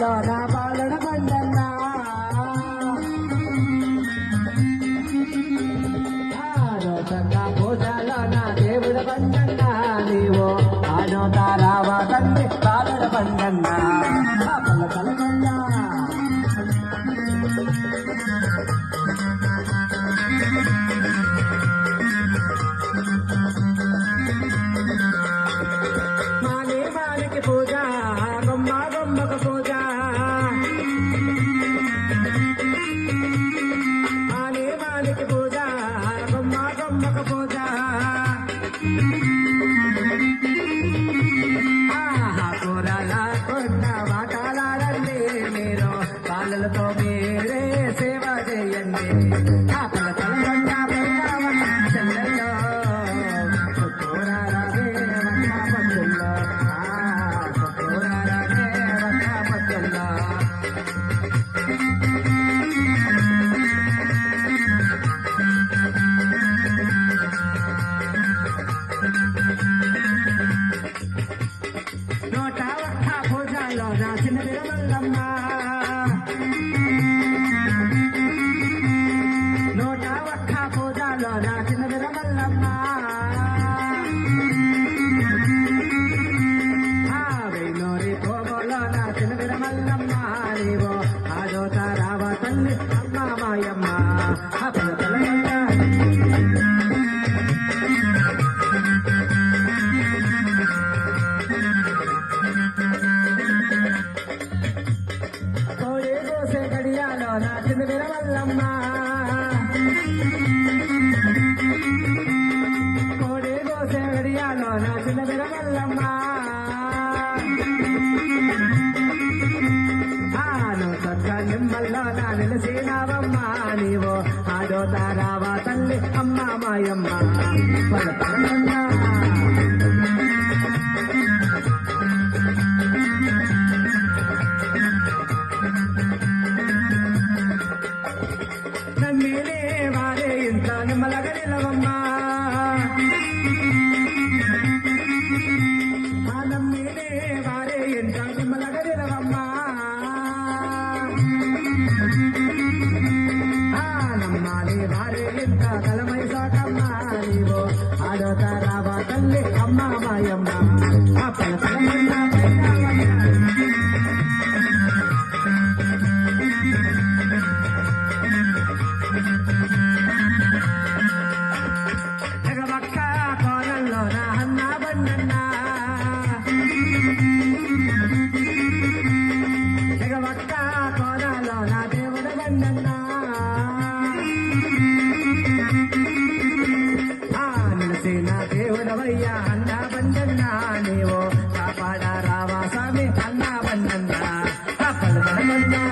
పూజలో నా బాలుడ బండన్నా పూజలో నా దేవుడ బండన్నా నీవు ఆనోతారావా తండ్రి బాలుడ బండన్నా పలకలకన్నా మానికి పూజ గొమ్మకు పూజ మానికి పూజ గొమ్మకు పూజ కూరల కొండ వాటాలండి మీరు పాలలతో మీరే సేవ చేయండి చెల్లెల్లో నోట ఒక్క పూజలో నా చిన్న విరమల్లమ్మ నోట ఒక్క పూజలో నా చిన్న విరమల్లమ్మ వెయ్నూరి పోగోలో నా చిన్న విరమల్లమ్మ నీవో ఆడోతారావా తల్లి అమ్మ మాయమ్మ నా చిన్న విరమల్లమ్మ కోడి గోసే గడియాలో నా చిన్న విరమల్లమ్మ నువ్వు సొక్క నిమ్మల్లో నా నిలసినావమ్మ నీవు ఆడోతారావా తల్లి అమ్మ మాయమ్మ పలపలమన్నా నమ్మినే వారే ఇంత నిమ్మలగ నిలవమ్మా నమ్మినే వారే ఇంత నిమ్మలగ నిలవమ్మా నమ్మాలి వారే ఇంత కలమై సోకమ్మా నీవో ఆడోతారావా తల్లి అమ్మ మాయమ్మ పలకలమన్నా ఎగవక్క కోలంలో నా అన్న బండన్నా ఎగవక్క కోలలో నా దేవుడ బండన్నా నిలిసి నా దేవుడవయ్యా అన్న బండన్నా నీవో కాపాడారావా స్వామి అన్న బండన్నా పలుకడమన్నా